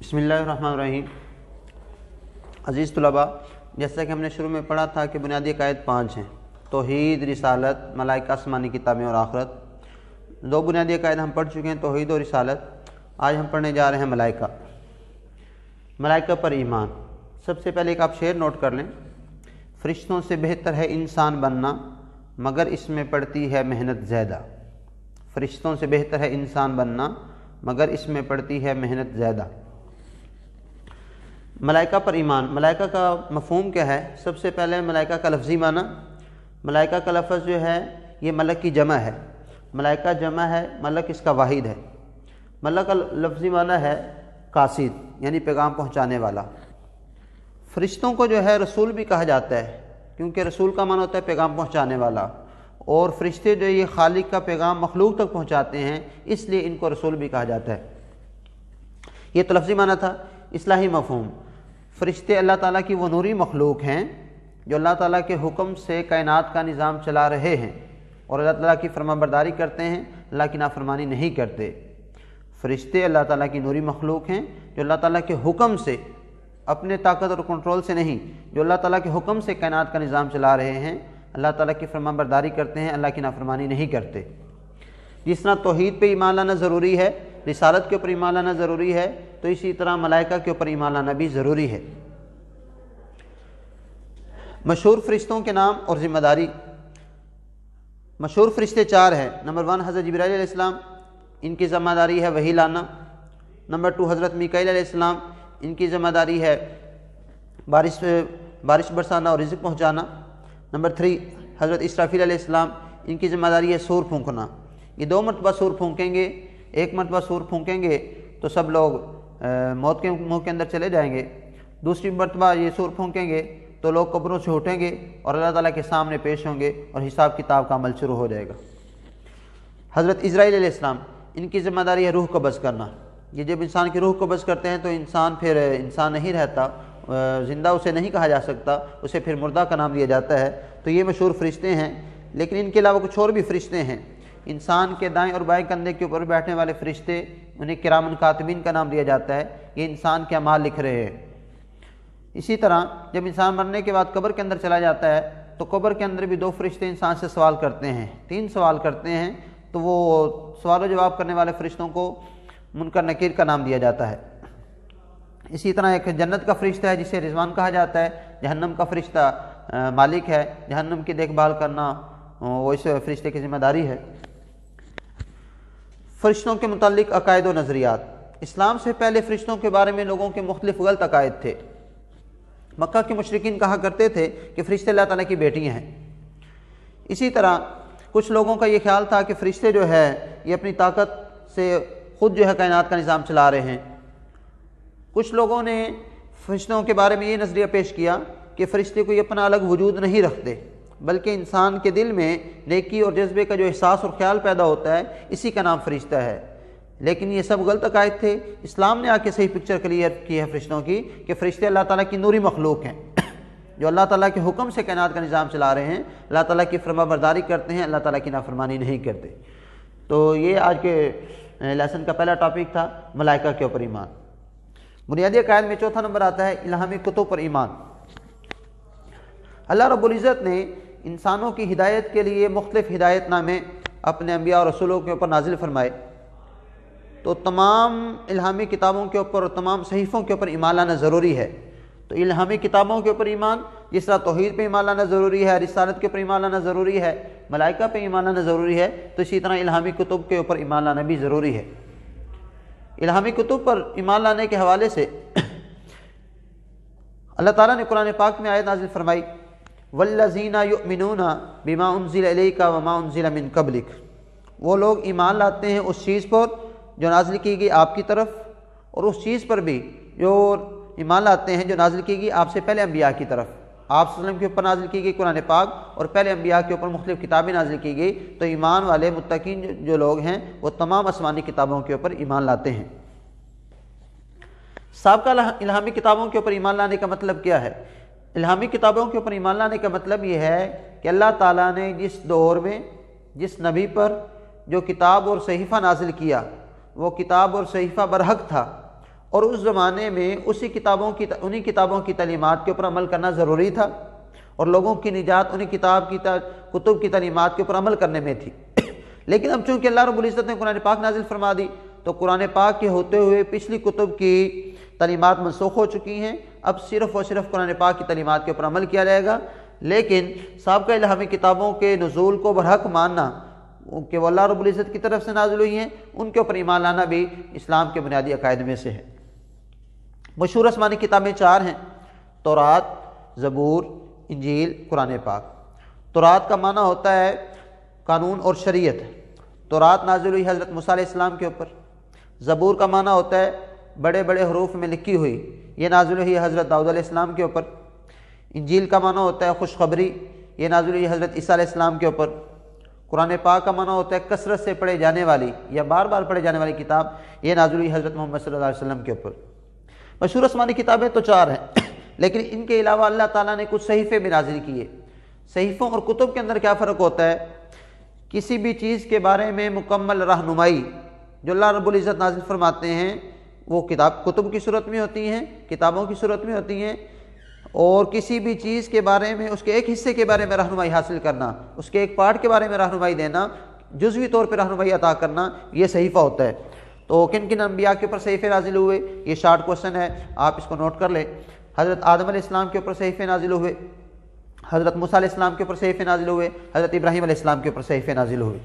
بسم اللہ الرحمن الرحیم۔ عزیز طلباء، جیسا کہ ہم نے شروع میں پڑھا تھا کہ بنیادی عقائد 5 ہیں: توحید، رسالت، ملائکہ، آسمانی کتابیں اور آخرت۔ 2 بنیادی عقائد ہم پڑھ چکے ہیں، توحید اور رسالت۔ آج ہم پڑھنے جا رہے ہیں ملائکہ۔ ملائکہ پر ایمان۔ سب سے پہلے ایک آپ شعر نوٹ کر لیں: فرشتوں سے بہتر ہے انسان بننا، مگر اس میں پڑتی ہے محنت زیادہ۔ فرشتوں سے بہتر ہے انسان بننا، مگر اس میں پڑتی ہے محنت زیادہ۔ ملائکہ پر ایمان۔ ملائکہ کا مفہوم کیا ہے؟ سب سے پہلے ملائکہ کا لفظی معنی۔ ملائکہ کا لفظ جو ہے یہ ملک کی جمع ہے۔ ملائکہ جمع ہے، ملک اس کا واحد ہے۔ ملک کا لفظی معنی ہے قاصد، یعنی پیغام پہنچانے والا۔ فرشتوں کو جو ہے رسول بھی کہا جاتا ہے، کیونکہ رسول کا معنی ہوتا ہے پیغام پہنچانے والا، اور فرشتے جو یہ خالق کا پیغام مخلوق تک پہنچاتے ہیں، اس لیے ان کو رسول بھی کہا جاتا ہے۔ یہ تو لفظی معنی تھا۔ اصطلاحی مفہوم: فرشتے اللہ تعالیٰ کی وہ نوری مخلوق ہیں جو اللہ تعالیٰ کے حکم سے کائنات کا نظام چلا رہے ہیں اور اللہ تعالیٰ کی فرما برداری کرتے ہیں، اللہ کی نافرمانی نہیں کرتے۔ فرشتے اللہ تعالیٰ کی نوری مخلوق ہیں جو اللہ تعالیٰ کے حکم سے، اپنے طاقت اور کنٹرول سے نہیں، جو اللہ تعالیٰ کے حکم سے کائنات کا نظام چلا رہے ہیں، اللہ تعالیٰ کی فرما برداری کرتے ہیں، اللہ کی نافرمانی نہیں کرتے۔ جس طرح توحید پہ ایمان لانا ضروری ہے، رسالت کے اوپر ایمان لانا ضروری ہے، تو اسی طرح ملائکہ کے اوپر ایمان لانا بھی ضروری ہے۔ مشہور فرشتوں کے نام اور ذمہ داری۔ مشہور فرشتے 4 ہیں۔ نمبر 1 حضرت جبرائیل علیہ السلام، ان کی ذمہ داری ہے وحی لانا۔ نمبر 2 حضرت میکائیل علیہ السلام، ان کی ذمہ داری ہے بارش برسانا اور رزق پہنچانا۔ نمبر 3 حضرت اسرافیل علیہ السلام، ان کی ذمہ داری ہے سور پھونکنا۔ یہ 2 مرتبہ سور پھونکیں گے۔ ایک مرتبہ سور پھونکیں گے تو سب لوگ موت کے منہ کے اندر چلے جائیں گے۔ دوسری مرتبہ یہ سور پھونکیں گے تو لوگ قبروں سے اٹھیں گے اور اللہ تعالیٰ کے سامنے پیش ہوں گے اور حساب کتاب کا عمل شروع ہو جائے گا۔ حضرت اسرائیل علیہ السلام، ان کی ذمہ داری ہے روح قبض کرنا۔ یہ جب انسان کی روح قبض کرتے ہیں تو انسان پھر انسان نہیں رہتا، زندہ اسے نہیں کہا جا سکتا، اسے پھر مردہ کا نام دیا جاتا ہے۔ تو یہ مشہور فرشتے ہیں، لیکن ان کے علاوہ کچھ اور بھی فرشتے ہیں۔ انسان کے دائیں اور بائیں کندھے کے اوپر بیٹھنے والے فرشتے، انہیں کرام کاتبین کا نام دیا جاتا ہے۔ یہ انسان کے اعمال لکھ رہے ہیں۔ اسی طرح جب انسان مرنے کے بعد قبر کے اندر چلا جاتا ہے تو قبر کے اندر بھی 2 فرشتے انسان سے سوال کرتے ہیں، 3 سوال کرتے ہیں، تو وہ سوال و جواب کرنے والے فرشتوں کو منکر نکیر کا نام دیا جاتا ہے۔ اسی طرح ایک جنت کا فرشتہ ہے جسے رضوان کہا جاتا ہے۔ جہنم کا فرشتہ مالک ہے، جہنم کی دیکھ بھال کرنا وہ اس فرشتے کی ذمہ داری ہے۔ فرشتوں کے متعلق عقائد و نظریات۔ اسلام سے پہلے فرشتوں کے بارے میں لوگوں کے مختلف غلط عقائد تھے۔ مکہ کے مشرکین کہا کرتے تھے کہ فرشتے اللہ تعالیٰ کی بیٹیاں ہیں۔ اسی طرح کچھ لوگوں کا یہ خیال تھا کہ فرشتے جو ہے یہ اپنی طاقت سے خود جو ہے کائنات کا نظام چلا رہے ہیں۔ کچھ لوگوں نے فرشتوں کے بارے میں یہ نظریہ پیش کیا کہ فرشتے کوئی اپنا الگ وجود نہیں رکھتے، بلکہ انسان کے دل میں نیکی اور جذبے کا جو احساس اور خیال پیدا ہوتا ہے، اسی کا نام فرشتہ ہے۔ لیکن یہ سب غلط عقائد تھے۔ اسلام نے آ کے صحیح پکچر کلیئر کی ہے فرشتوں کی، کہ فرشتے اللہ تعالیٰ کی نوری مخلوق ہیں جو اللہ تعالیٰ کے حکم سے کائنات کا نظام چلا رہے ہیں، اللہ تعالیٰ کی فرما برداری کرتے ہیں، اللہ تعالیٰ کی نافرمانی نہیں کرتے۔ تو یہ آج کے لیسن کا پہلا ٹاپک تھا، ملائکہ کے اوپر ایمان۔ بنیادی عقائد میں چوتھا نمبر آتا ہے الہامی کتب پر ایمان۔ اللہ رب العزت نے انسانوں کی ہدایت کے لیے مختلف ہدایت نامے اپنے انبیاء اور رسولوں کے اوپر نازل فرمائے، تو تمام الہامی کتابوں کے اوپر اور تمام صحیفوں کے اوپر ایمان لانا ضروری ہے۔ تو الہامی کتابوں کے اوپر ایمان، جس طرح توحید پہ ایمان لانا ضروری ہے، رسالت کے اوپر ایمان لانا ضروری ہے، ملائکہ پہ ایمان لانا ضروری ہے، تو اسی طرح الہامی کتب کے اوپر ایمان لانا بھی ضروری ہے۔ الہامی کتب پر ایمان لانے کے حوالے سے اللہ تعالیٰ نے قرآن پاک میں آیت نازل فرمائی: وَالَّذِينَ يُؤْمِنُونَ بِمَا أُنزِلَ إِلَيْكَ وَمَا أُنزِلَ مِن قَبْلِكَ۔ وہ لوگ ایمان لاتے ہیں اس چیز پر جو نازل کی گئی آپ کی طرف، اور اس چیز پر بھی جو ایمان لاتے ہیں جو نازل کی گئی آپ سے پہلے انبیاء کی طرف۔ آپ صلی اللہ علیہ وسلم کے اوپر نازل کی گئی قرآن پاک، اور پہلے انبیاء کے اوپر مختلف کتابیں نازل کی گئی۔ تو ایمان والے متقین جو لوگ ہیں وہ تمام آسمانی کتابوں کے اوپر ایمان لاتے ہیں۔ سابقہ الہامی کتابوں کے اوپر ایمان لانے کا مطلب کیا ہے؟ الہامی کتابوں کے اوپر ایمان لانے کا مطلب یہ ہے کہ اللہ تعالیٰ نے جس دور میں جس نبی پر جو کتاب اور صحیفہ نازل کیا، وہ کتاب اور صحیفہ برحق تھا، اور اس زمانے میں انہی کتابوں کی تعلیمات کے اوپر عمل کرنا ضروری تھا، اور لوگوں کی نجات انہی کتب کی تعلیمات کے اوپر عمل کرنے میں تھی۔ لیکن اب چونکہ اللہ رب العزت نے قرآن پاک نازل فرما دی تو قرآن پاک کے ہوتے ہوئے پچھلی کتب کی تعلیمات منسوخ ہو چکی ہیں، اب صرف اور صرف قرآن پاک کی تعلیمات کے اوپر عمل کیا جائے گا۔ لیکن سابقہ الہامی کتابوں کے نزول کو برحق ماننا کہ وہ اللہ رب العزت کی طرف سے نازل ہوئی ہیں، ان کے اوپر ایمان لانا بھی اسلام کے بنیادی عقائد میں سے ہے۔ مشہور آسمانی کتابیں 4 ہیں: تورات، زبور، انجیل، قرآن پاک۔ تورات کا معنی ہوتا ہے قانون اور شریعت۔ تورات نازل ہوئی حضرت موسیٰ علیہ السلام کے اوپر۔ زبور کا معنی ہوتا ہے بڑے بڑے حروف میں لکھی ہوئی، یہ نازل ہوئی حضرت داؤد علیہ السلام کے اوپر۔ انجیل کا معنی ہوتا ہے خوشخبری، یہ نازل ہوئی حضرت عیسیٰ علیہ السلام کے اوپر۔ قرآن پاک کا معنی ہوتا ہے کثرت سے پڑھے جانے والی یا بار بار پڑھے جانے والی کتاب، یہ نازل ہوئی حضرت محمد صلی اللہ علیہ وسلم کے اوپر۔ مشہور آسمانی کتابیں تو 4 ہیں، لیکن ان کے علاوہ اللہ تعالیٰ نے کچھ صحیفے بھی نازل کیے۔ صحیفوں اور کتب کے اندر کیا فرق ہوتا ہے؟ کسی بھی چیز کے بارے میں مکمل رہنمائی جو اللہ رب العزت نازل فرماتے ہیں وہ کتب کی صورت میں ہوتی ہیں، کتابوں کی صورت میں ہوتی ہیں، اور کسی بھی چیز کے بارے میں اس کے ایک حصے کے بارے میں رہنمائی حاصل کرنا، اس کے ایک پارٹ کے بارے میں رہنمائی دینا، جزوی طور پہ رہنمائی عطا کرنا، یہ صحیفہ ہوتا ہے۔ تو کن کن انبیاء کے اوپر صحیفے نازل ہوئے، یہ شارٹ کوسچن ہے، آپ اس کو نوٹ کر لیں۔ حضرت آدم علیہ السلام کے اوپر صحیفے نازل ہوئے، حضرت موسیٰ علیہ السلام کے اوپر صحیفے نازل ہوئے، حضرت ابراہیم علیہ السلام کے اوپر صحیفے نازل ہوئے۔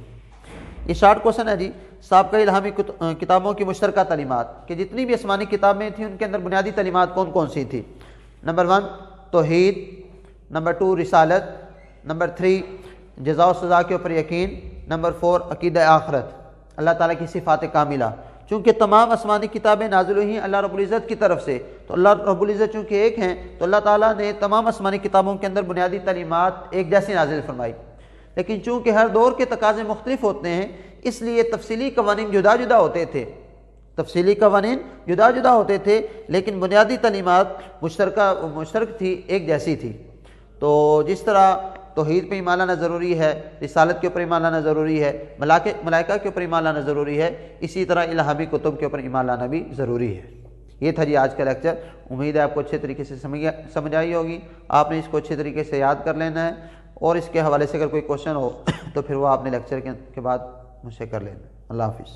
یہ شارٹ کوسچن ہے جی۔ سابقہ الہامی کتابوں کی مشترکہ تعلیمات کہ جتنی بھی آسمانی کتابیں تھیں ان کے اندر بنیادی تعلیمات کون کون سی تھی؟ نمبر 1 توحید، نمبر 2 رسالت، نمبر 3 جزا و سزا کے اوپر یقین، نمبر 4 عقیدہ آخرت، اللہ تعالیٰ کی صفات کاملہ۔ چونکہ تمام آسمانی کتابیں نازل ہوئی ہیں اللہ رب العزت کی طرف سے، تو اللہ رب العزت چونکہ ایک ہیں تو اللہ تعالیٰ نے تمام آسمانی کتابوں کے اندر بنیادی تعلیمات ایک جیسی نازل فرمائی۔ لیکن چونکہ ہر دور کے تقاضے مختلف ہوتے ہیں، اس لیے تفصیلی قوانین جدا جدا ہوتے تھے، لیکن بنیادی تعلیمات مشترک تھی، ایک جیسی تھی۔ تو جس طرح توحید پہ ایمان لانا ضروری ہے، رسالت کے اوپر ایمان لانا ضروری ہے، ملائکہ کے اوپر ایمان لانا ضروری ہے، اسی طرح الہامی کتب کے اوپر ایمان لانا بھی ضروری ہے۔ یہ تھا جی آج کا لیکچر۔ امید ہے آپ کو اچھے طریقے سے سمجھ آئی ہوگی، آپ نے اس کو اچھے طریقے سے یاد کر لینا ہے، اور اس کے حوالے سے اگر کوئی کوشچن ہو تو پھر وہ آپ نے لیکچر کے بعد مجھ سے کر لینا۔ اللہ حافظ۔